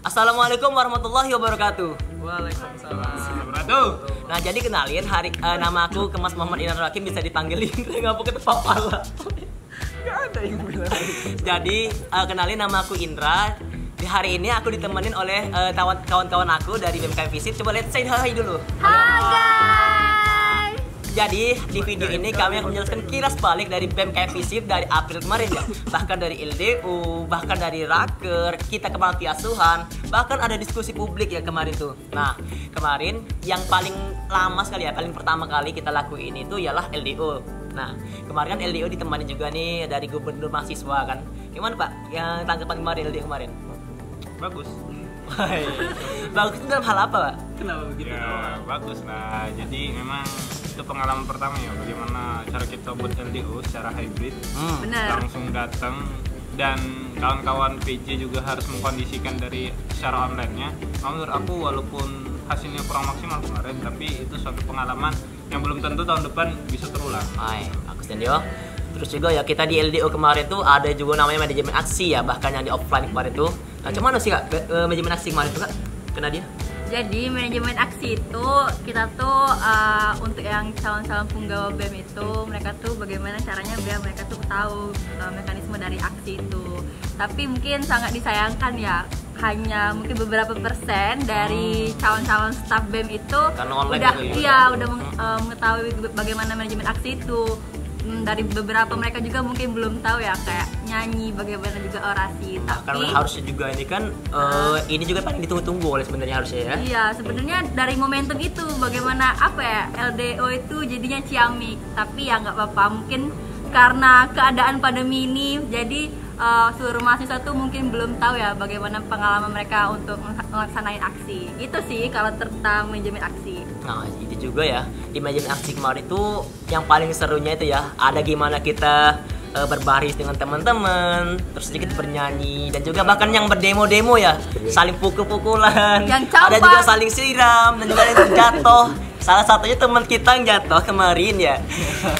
Assalamualaikum warahmatullahi wabarakatuh. Waalaikumsalam. Nah, jadi kenalin nama aku Kemas Muhammad Indra Hakim, bisa dipanggil Indra, nggak pakai kepala. Gak ada yang bilang. Jadi kenalin, nama aku Indra. Di hari ini aku ditemenin oleh kawan-kawan aku dari BMKM Visit. Coba let's say hi dulu. Hai guys. Jadi di video ini kami akan menjelaskan kilas balik dari BMKM Visit dari April kemarin ya. Bahkan dari LDU, bahkan dari Raker, kita ke Panti Asuhan, bahkan ada diskusi publik ya kemarin tuh. Nah, kemarin yang paling lama sekali ya, paling pertama kali kita lakuin itu ialah LDU. Nah, kemarin kan LDU ditemani juga nih dari gubernur mahasiswa kan. Gimana Pak yang tanggapan kemarin LDU kemarin? Bagus. Bagus itu dalam hal apa Pak? Kenapa begitu? Ya bagus lah. Jadi memang itu pengalaman pertama ya, bagaimana cara kita buat LDO secara hybrid. Benar. Langsung datang dan kawan-kawan PJ juga harus mengkondisikan dari secara online-nya. Menurut aku walaupun hasilnya kurang maksimal kemarin, tapi itu suatu pengalaman yang belum tentu tahun depan bisa terulang. Hai, aku Stendio. Terus juga ya kita di LDO kemarin tuh ada juga namanya manajemen aksi ya, bahkan yang di offline kemarin tuh. Nah, cuman sih Kak, manajemen aksi kemarin tuh Kak, kena dia? Jadi manajemen aksi itu kita tuh untuk yang calon-calon punggawa BEM itu, mereka tuh bagaimana caranya biar mereka tuh tahu mekanisme dari aksi itu. Tapi mungkin sangat disayangkan ya, hanya mungkin beberapa persen dari calon-calon staf BEM itu Karena online udah gitu ya? udah mengetahui bagaimana manajemen aksi itu. Dari beberapa mereka juga mungkin belum tahu ya, kayak nyanyi, bagaimana juga orasi. Karena Tapi harusnya juga ini kan ini juga paling ditunggu-tunggu oleh sebenarnya harusnya ya. iya, sebenarnya dari momentum itu bagaimana apa ya, LDO itu jadinya ciamik. Tapi ya nggak apa-apa, mungkin karena keadaan pandemi ini jadi seluruh mahasiswa tuh mungkin belum tahu ya bagaimana pengalaman mereka untuk melaksanain aksi. Itu sih kalau tentang manajemen aksi. Nah, itu juga ya. Di manajemen aksi kemarin itu yang paling serunya itu ya, ada gimana kita berbaris dengan teman-teman, terus sedikit bernyanyi, dan juga bahkan yang berdemo-demo ya, saling pukul-pukulan, Yang ada campak. juga saling siram, dan juga yang jatuh. Salah satunya teman kita yang jatuh kemarin ya.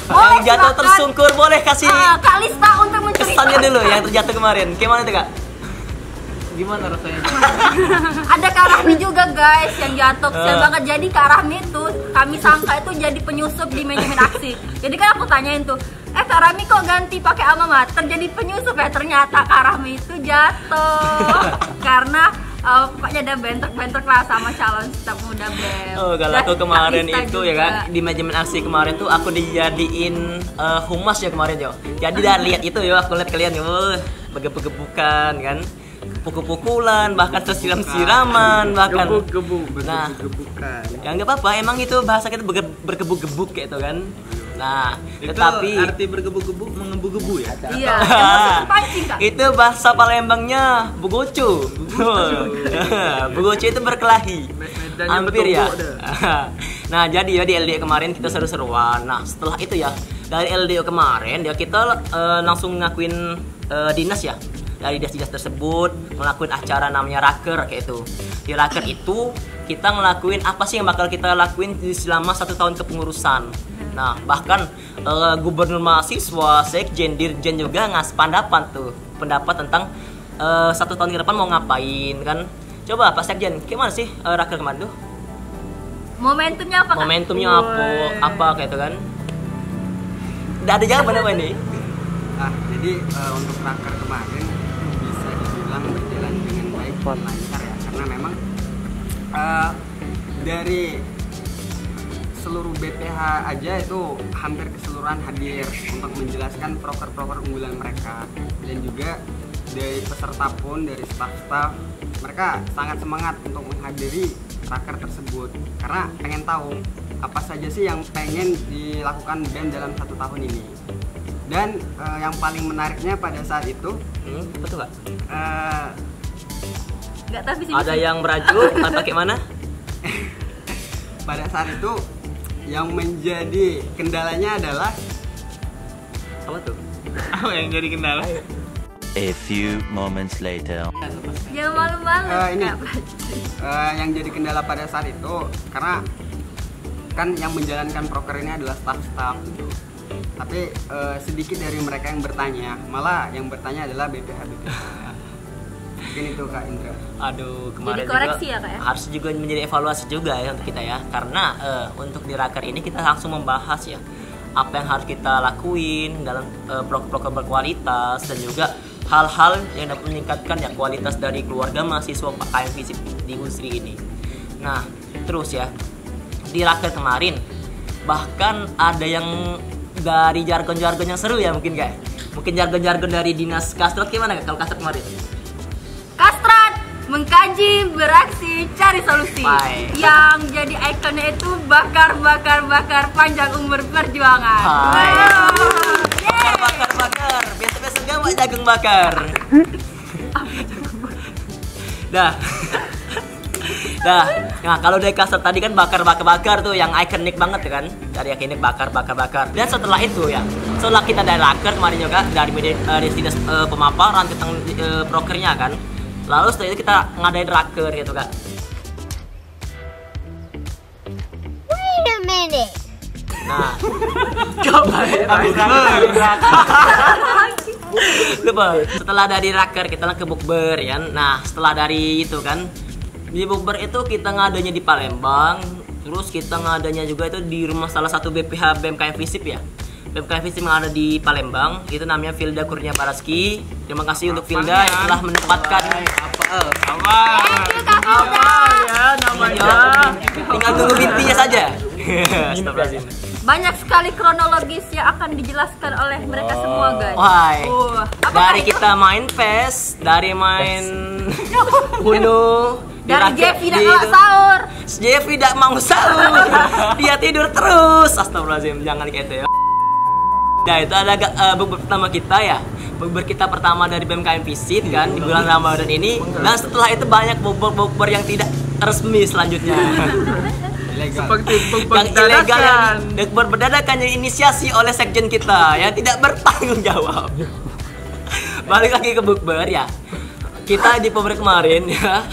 Boleh, Yang jatuh silakan. tersungkur, boleh kasih Kak Lista untuk menceritakan kesannya dulu yang terjatuh kemarin. Gimana tuh Kak? Gimana rasanya? Ada Kak Rahmi juga guys yang jatuh. Kesian banget. Jadi Kak Rahmi itu kami sangka itu jadi penyusup di manajemen aksi. Jadi kan aku tanyain tuh, Kak Rahmi kok ganti pakai alma mater jadi penyusup ya? Ternyata Kak Rahmi itu jatuh karena pokoknya ada bentrok lah sama calon staf muda BEM. Oh, kalau Dan aku kemarin Kak Lista itu juga. ya kan di manajemen aksi kemarin tuh aku dijadiin humas ya kemarin yo. Jadi dari lihat itu yo, aku lihat kalian yo, bergebuk-gebukan kan, pukul-pukulan, bahkan tersiram-siraman, bahkan. Gebu-gebu, Nah. gebukan. Ya nggak apa-apa, emang itu bahasa kita bergebuk-gebuk kayak itu kan. Nah, Itu tetapi arti bergebu-gebu mengebu-gebu ya? Iya, emosi terpancing Kak. itu bahasa Palembangnya bugoco. Bugoco itu berkelahi. Medannya Hampir ya. bertumbuk dah. Nah, jadi ya di LDO kemarin kita seru-seruan. Nah, setelah itu ya dari LDO kemarin ya kita langsung ngakuin dinas ya. Dari dinas-dinas tersebut ngelakuin acara namanya Raker kayak itu. Di Raker itu kita ngelakuin apa sih yang bakal kita lakuin selama 1 tahun kepengurusan. Nah, bahkan gubernur mahasiswa, sekjen, dirjen juga ngasih pendapat tentang 1 tahun ke depan mau ngapain kan. Coba Pak Sekjen, gimana sih Raker kemarin tuh? Momentumnya apa Kak? Momentumnya apa kayak itu kan? Udah ada jawaban apa ini? Jadi untuk raker kemarin bisa dibilang berjalan dengan baik dan lancar ya, karena memang dari seluruh BPH aja itu hampir keseluruhan hadir untuk menjelaskan proker-proker unggulan mereka, dan juga dari peserta pun, dari staf-staf, mereka sangat semangat untuk menghadiri raker tersebut karena pengen tahu apa saja sih yang pengen dilakukan BEM dalam 1 tahun ini. Dan yang paling menariknya pada saat itu Betul nggak? Nggak tahu visi Ada yang merajuk atau kayak mana? pada saat itu yang menjadi kendalanya adalah Apa tuh? Apa yang jadi kendala? A few moments later. Jangan malu-malu ini Kak. yang jadi kendala pada saat itu karena kan yang menjalankan proker ini adalah staff-staff gitu. Tapi sedikit dari mereka yang bertanya, malah yang bertanya adalah BPH. Mungkin itu Kak Indra. Aduh, kemarin Jadi koreksi juga ya, Kak, ya? harus juga menjadi evaluasi juga ya untuk kita ya. Karena untuk di Raker ini kita langsung membahas ya apa yang harus kita lakuin dalam proker-proker berkualitas dan juga hal-hal yang dapat meningkatkan ya kualitas dari keluarga mahasiswa KM Fisip di Unsri ini. Nah, terus ya di Raker kemarin bahkan ada yang dari jargon-jargon yang seru ya mungkin Kak. Mungkin jargon-jargon dari Dinas Kastrat gimana Kak kalau Kastrat kemarin? Kastrat mengkaji, beraksi, cari solusi. Baik. Yang jadi ikonnya itu bakar panjang umur perjuangan. Hai. Wow. Yeay. Bakar. Biasa-biasa gak mau jagung bakar. Dah. Nah kalau dari Kastrat tadi kan bakar tuh yang ikonik banget ya kan. Dari ikonik bakar. Dan setelah itu ya, setelah kita dari Raker kemarin juga dari dinas pemaparan tentang prokernya kan. Lalu setelah itu kita ngadain Raker gitu Kak. Wait a minute. Nah, coba lupa. Setelah dari Raker kita ke bukber ya. Nah, setelah dari itu kan di bukber itu kita ngadanya di Palembang. Terus kita ngadanya juga itu di rumah salah satu BPH BMKM Fisip ya. BMKM Fisip yang ada di Palembang itu namanya Filda Kurnia Baraski. Terima kasih untuk Filda yang telah menempatkan Thank you, Kak Apa Filda. ya namanya? tinggal tunggu bintinya saja. Astagfirullahaladzim. Banyak sekali kronologis yang akan dijelaskan oleh mereka semua guys. Wahai. Apa Dari itu? kita main PES, dari main Uno, Dari di Jeff tidak di- ngelak sahur. Jeff tidak mau sahur. Dia tidur terus. Astagfirullahaladzim, jangan gitu ya. Nah, itu ada bukber pertama kita ya. Bukber kita pertama dari BMKM Fisip kan di bulan Ramadan ini. Dan setelah itu banyak bukber yang tidak resmi selanjutnya. Ilegal. Seperti Yang ilegal yang bukber berdadakan yang inisiasi oleh sekjen kita yang tidak bertanggung jawab. Balik lagi ke bukber ya. Kita di bukber kemarin ya.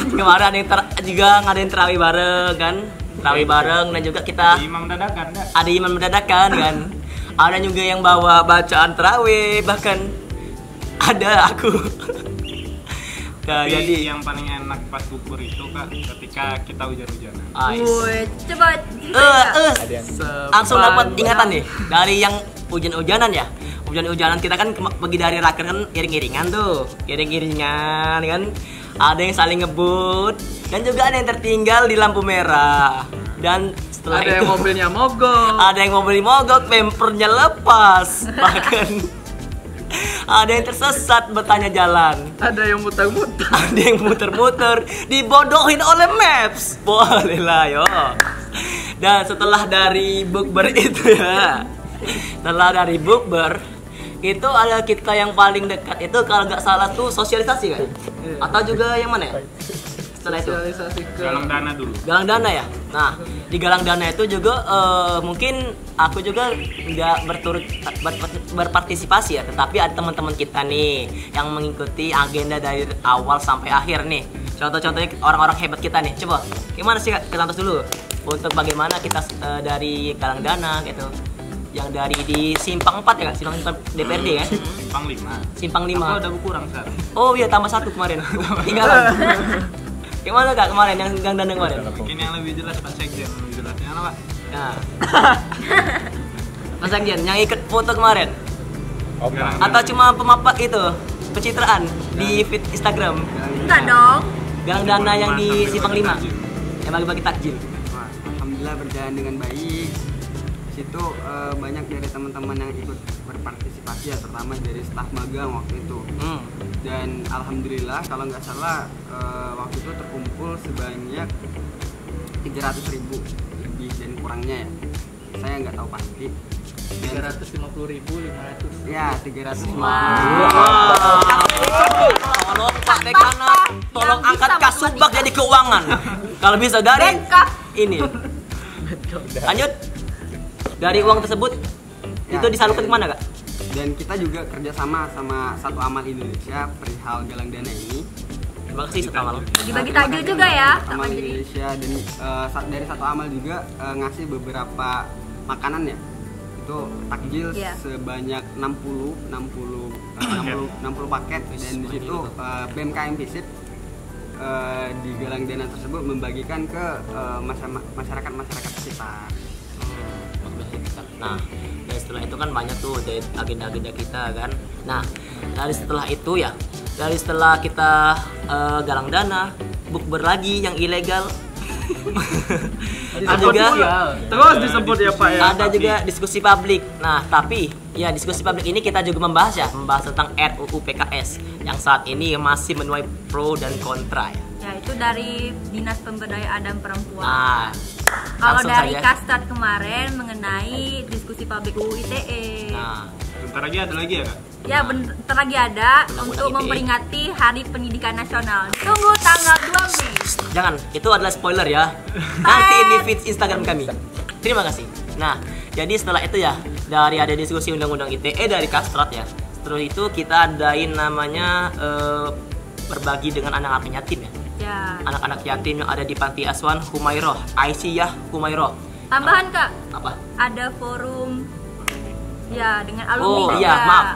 Kemarin ada yang juga ngadain terawih bareng kan. Terawih bareng dan juga kita Imam dadakan dah. ada imam mendadakan kan. Ada juga yang bawa bacaan terawih, bahkan ada aku. Nah, Tapi jadi yang paling enak pas bukber itu Kak ketika kita hujan-hujanan. Woi, coba ceritain, Kak. langsung dapat ingatan nih dari yang hujan-hujanan ya. Hujan-hujanan kita kan pergi dari Raker kan iring-iringan tuh, iring-iringan kan. Ada yang saling ngebut dan juga ada yang tertinggal di lampu merah. Dan setelah Ada itu yang mobilnya mogok. ada yang mau beli mogok, bempernya lepas, bahkan ada yang tersesat bertanya jalan. Ada yang muter-muter. Ada yang muter-muter, dibodohin oleh Maps. Boleh lah yo. Dan setelah dari bukber itu ya, setelah dari bukber itu ada kita yang paling dekat itu kalau nggak salah tuh sosialisasi kan? Atau juga yang mana ya? Setelah itu Sosialisasi ke Galang dana dulu. Galang Dana ya. Nah di Galang Dana itu juga mungkin aku juga nggak berpartisipasi ya, tetapi ada teman-teman kita nih yang mengikuti agenda dari awal sampai akhir nih. Contoh-contohnya orang-orang hebat kita nih. Coba gimana sih Kak? Kita tos dulu untuk bagaimana kita dari Galang Dana gitu. Yang dari di Simpang 4 ya Kak? Simpang 4 DPRD kan? Simpang 5. Simpang Aku 5. udah berkurang sekarang. Oh iya tambah 1 kemarin. Tinggalan. Gimana Kak kemarin yang Galang Dana kemarin? Mungkin yang lebih jelas Pak Sekjen lebih jelasnya apa? Nah. Mas Anggian yang ikut foto kemarin Galang atau cuma pemapak itu pencitraan di feed Instagram Enggak dong. Galang Dana yang di Simpang 5 Takjil. yang bagi-bagi takjil. Wah, alhamdulillah berjalan dengan baik. Di situ banyak dari teman-teman yang ikut berpartisipasi ya, terutama dari staf magang waktu itu. Dan alhamdulillah kalau nggak salah waktu itu terkumpul sebanyak 300.000 lebih dan kurangnya ya. Saya nggak tahu pasti. Dan 350.500. ya 350. Tolong Pak Dekanat, tolong Yang angkat bisa Kasubag jadi keuangan. Kalau bisa dari Bengkak. ini. Lanjut. Dari uang tersebut Ya, itu disalurkan kemana Kak? Dan kita juga kerjasama sama Satu Amal Indonesia perihal Galang Dana ini. Terima kasih Setamal. Bagi-bagi takjil juga ya. Satu Amal Indonesia dan dari Satu Amal juga ngasih beberapa makanan ya. itu takjil Iya. sebanyak 60 paket, dan di situ BMKM Visip di galang dana tersebut membagikan ke masyarakat sekitar. Nah, dan setelah itu kan banyak tuh dari agenda-agenda kita kan. Nah, dari setelah itu ya, setelah kita galang dana, bukber lagi yang ilegal. Ada juga Terus disebut ya Pak ya. ada juga diskusi publik. Nah, tapi ya diskusi publik ini kita juga membahas tentang RUU PKS yang saat ini masih menuai pro dan kontra ya. Ya, itu dari Dinas Pemberdayaan dan Perempuan. Nah, Kalau langsung dari saja. Kastrat kemarin mengenai diskusi publik UU ITE. Nah, Bentar lagi ada lagi ya Kak? Ya, bentar lagi ada Undang-undang untuk ITE. memperingati Hari Pendidikan Nasional. Tunggu tanggal 2 Mei. jangan, itu adalah spoiler ya. Nanti di feed Instagram kami. Terima kasih. Nah, jadi setelah itu ya, dari ada diskusi undang-undang ITE dari Kastrat ya. Setelah itu kita adain namanya berbagi dengan anak-anak yatim ya. Ya. Anak-anak yatim yang ada di Panti Asuhan Humairoh, Aisyah Humairoh. Tambahan Kak, Apa? ada forum ya dengan alumni Oh juga. iya, maaf.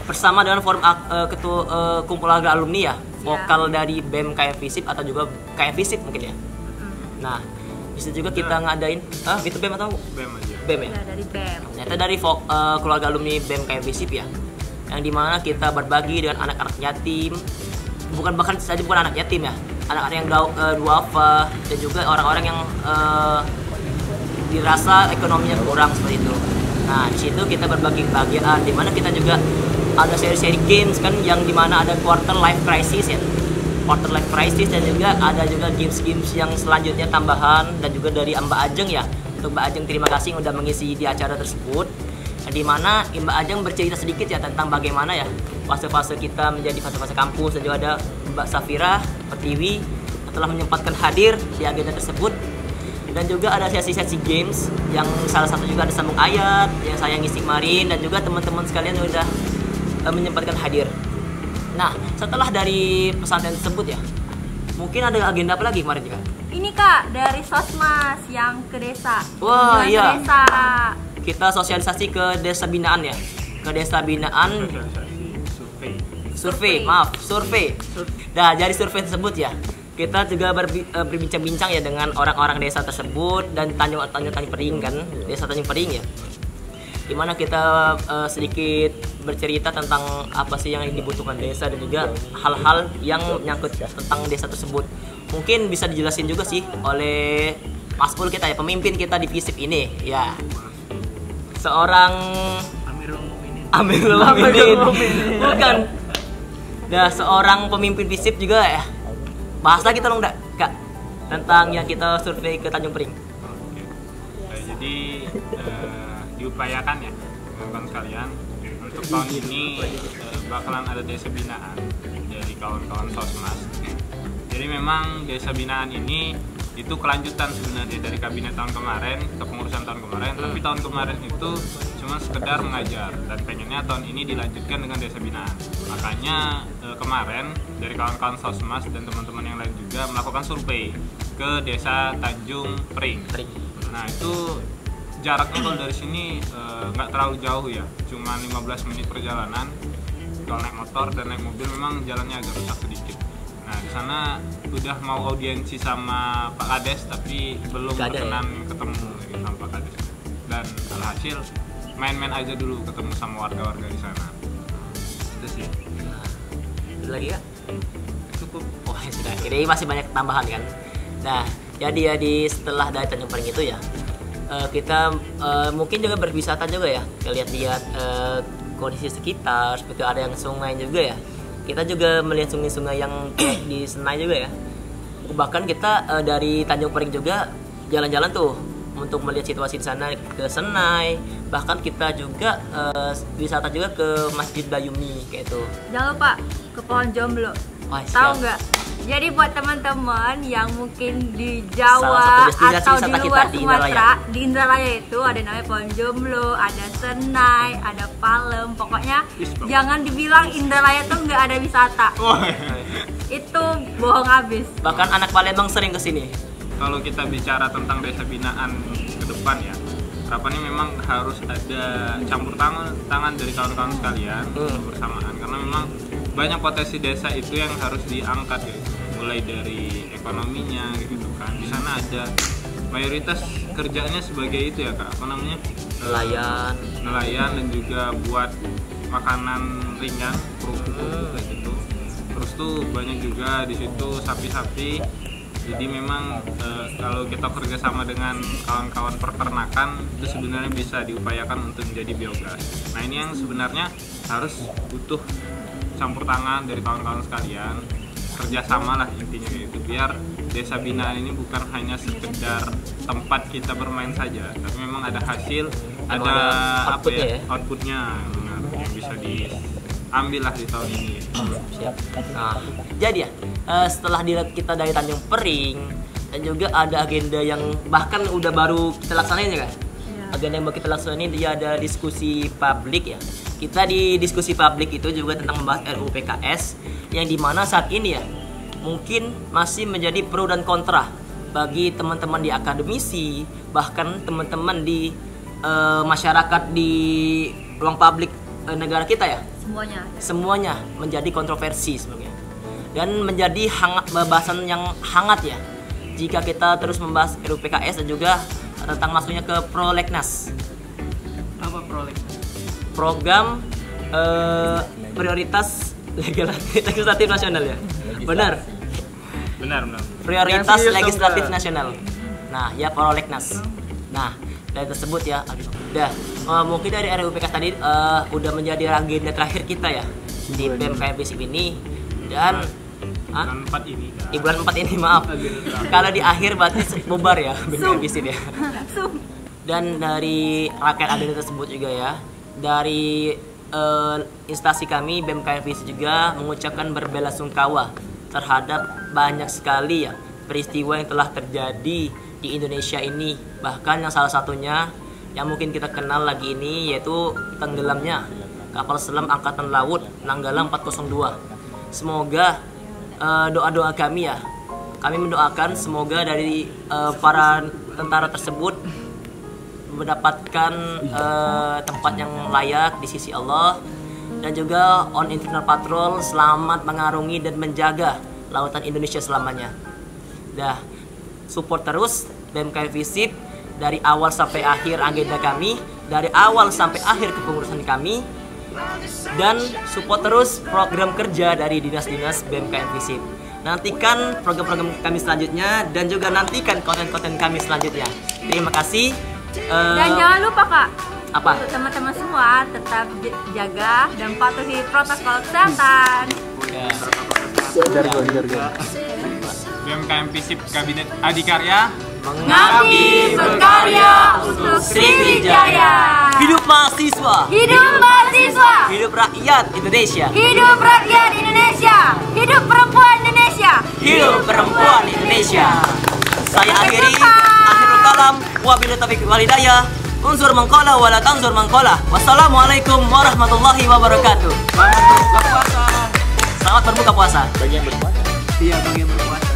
Bersama dengan forum ketua kumpulan alumni ya, vokal dari BEM KM Visip atau juga KM Visip mungkin ya. Nah, di situ juga kita ngadain, itu BEM atau BEM aja. BEM ya? Ya, dari BEM. Ternyata dari keluarga alumni BEM KM Visip ya, yang dimana kita berbagi dengan anak-anak yatim, bukan anak yatim ya, anak-anak yang duafa dan juga orang-orang yang dirasa ekonominya kurang seperti itu. Nah, di situ kita berbagi kebahagiaan, di mana kita juga ada seri-seri games kan, yang dimana ada quarter life crisis ya, quarter life crisis, dan juga ada juga games-games yang selanjutnya tambahan, dan juga dari Mbak Ajeng ya. Untuk Mbak Ajeng terima kasih yang udah mengisi di acara tersebut, di mana Mbak Ajeng bercerita sedikit ya tentang bagaimana ya fase-fase kita menjadi fase-fase kampus, dan juga ada Mbak Safira Pertiwi yang telah menyempatkan hadir di agenda tersebut. Dan juga ada sesi-sesi games yang salah satu juga ada sambung ayat yang saya ngisi kemarin, dan juga teman-teman sekalian yang udah menyempatkan hadir. Nah, setelah dari pesantren tersebut ya, mungkin ada agenda apa lagi kemarin juga? Ini Kak, dari Sosmas yang ke desa. Wah, Kunjungan iya. ke desa. Kita sosialisasi ke desa binaan ya, ke desa binaan survei. Nah, dari survei tersebut ya, kita juga berbincang-bincang ya dengan orang-orang desa tersebut dan Tanjung Pering kan, desa Tanjung Pering ya, dimana kita sedikit bercerita tentang apa sih yang dibutuhkan desa, dan juga hal-hal yang menyangkut tentang desa tersebut. Mungkin bisa dijelasin juga sih oleh Mas'ul kita ya, pemimpin kita di Visip ini ya, seorang Amirul Mukminin. Bukan. Nah, seorang pemimpin Visip juga ya. Bahas lagi tolong Kak tentang yang kita survei ke Tanjung Pering. Oke. Jadi diupayakan ya teman-teman sekalian, untuk tahun ini bakalan ada desa binaan dari kawan-kawan Sosmas. Jadi memang desa binaan ini itu kelanjutan sebenarnya dari kabinet tahun kemarin ke pengurusan tahun kemarin, tapi tahun kemarin itu cuma sekedar mengajar, dan pengennya tahun ini dilanjutkan dengan desa binaan. Makanya kemarin dari kawan-kawan Sosmas dan teman-teman yang lain juga melakukan survei ke desa Tanjung Pering. Nah, itu jaraknya kalau dari sini nggak terlalu jauh ya, cuma 15 menit perjalanan. Kalau naik motor dan naik mobil memang jalannya agak rusak sedikit. Nah, di sana udah mau audiensi sama Pak Kades, tapi belum Gak ada berkenan ketemu lagi sama Pak Kades. Dan alhasil main-main aja dulu ketemu sama warga-warga di sana. Itu sih. Ada lagi ya? Cukup. Oh ya sudah. Ini masih banyak tambahan kan. Nah, jadi ya setelah dari Tanjung Pering itu ya, kita mungkin juga berwisata juga ya, lihat-lihat kondisi sekitar, seperti ada yang sungai juga ya. Kita juga melihat sungai-sungai yang kayak di Senai juga ya. Bahkan kita dari Tanjung Pering juga jalan-jalan tuh untuk melihat situasi di sana ke Senai. Bahkan kita juga wisata juga ke Masjid Bayumi kayak itu. Jangan lupa ke Pohon Jomblo. Wah, Tahu siap. nggak? Jadi buat teman-teman yang mungkin di Salah Jawa satu destinasi atau di wisata kita luar di Sumatera, Indralaya. di Indralaya itu ada namanya Pohon Jomblo, ada Senai, ada Palem. Pokoknya jangan dibilang Indralaya tuh nggak ada wisata. Itu bohong abis. Bahkan anak Palembang sering ke sini. Kalau kita bicara tentang desa binaan ke depan ya, harapannya memang harus ada campur tangan dari kawan-kawan sekalian bersamaan, karena memang banyak potensi desa itu yang harus diangkat ya, mulai dari ekonominya gitu kan. Di sana ada mayoritas kerjanya sebagai itu ya Kak, apa namanya, nelayan dan juga buat makanan ringan, kerupuk kayak gitu. Terus tuh banyak juga di situ sapi-sapi. Jadi memang kalau kita kerjasama dengan kawan-kawan peternakan itu sebenarnya bisa diupayakan untuk menjadi biogas. Nah ini yang sebenarnya harus butuh campur tangan dari kawan-kawan sekalian, kerjasama lah intinya gitu, biar desa binaan ini bukan hanya sekedar tempat kita bermain saja, tapi memang ada hasil, ada apa ya, outputnya yang bisa diambil lah di tahun ini. Siap. Nah, jadi ya setelah kita dari Tanjung Pering dan juga ada agenda yang bahkan udah baru kita laksanain ya kan? Agenda yang baru kita laksanain dia ada diskusi publik ya. Kita di diskusi publik itu juga tentang membahas RUU PKS yang dimana saat ini ya mungkin masih menjadi pro dan kontra bagi teman-teman di akademisi, bahkan teman-teman di masyarakat di ruang publik negara kita ya. Semuanya menjadi kontroversi sebenarnya dan menjadi bahasan yang hangat ya jika kita terus membahas RUU PKS dan juga tentang masuknya ke prolegnas. Apa prolegnas? Program prioritas legislatif nasional ya. Benar. Prioritas legislatif nasional. Nah, ya prolegnas. Nah, dari tersebut ya, mungkin dari RUU PKS tadi udah menjadi agenda terakhir kita ya di BMKM FISIP ini dan bulan 4 ini maaf. Kalau di akhir berarti bubar ya BMKM FISIP ya. Dan dari rangkaian agenda tersebut juga ya, dari instansi kami BMKM FISIP juga mengucapkan berbelasungkawa terhadap banyak sekali ya peristiwa yang telah terjadi di Indonesia ini, bahkan yang salah satunya yang mungkin kita kenal lagi ini yaitu tenggelamnya kapal selam Angkatan Laut Nanggala 402. Semoga doa-doa kami ya, kami mendoakan semoga dari para tentara tersebut mendapatkan tempat yang layak di sisi Allah, dan juga on internal patrol selamat mengarungi dan menjaga lautan Indonesia selamanya. Support terus BMKM FISIP dari awal sampai akhir agenda kami, dari awal sampai akhir kepengurusan kami, dan support terus program kerja dari dinas-dinas BMKM FISIP. Nantikan program-program kami selanjutnya dan juga nantikan konten-konten kami selanjutnya. Terima kasih. Dan jangan lupa Kak, apa? Untuk teman-teman semua tetap jaga dan patuhi protokol kesehatan. BMKM FISIP Kabinet Adikarya Mengabdi berkarya untuk Sriwijaya. Hidup mahasiswa. Hidup mahasiswa. Hidup rakyat Indonesia. Hidup rakyat Indonesia. Hidup perempuan Indonesia. Hidup perempuan Indonesia. Saya akhirul kalam. Wabillahi taufiq wal hidayah. Unsur mengkola wala tanzur mengkola. Wassalamualaikum warahmatullahi wabarakatuh. Selamat berbuka puasa. Selamat berbuka puasa. Iya, bagi yang berpuasa.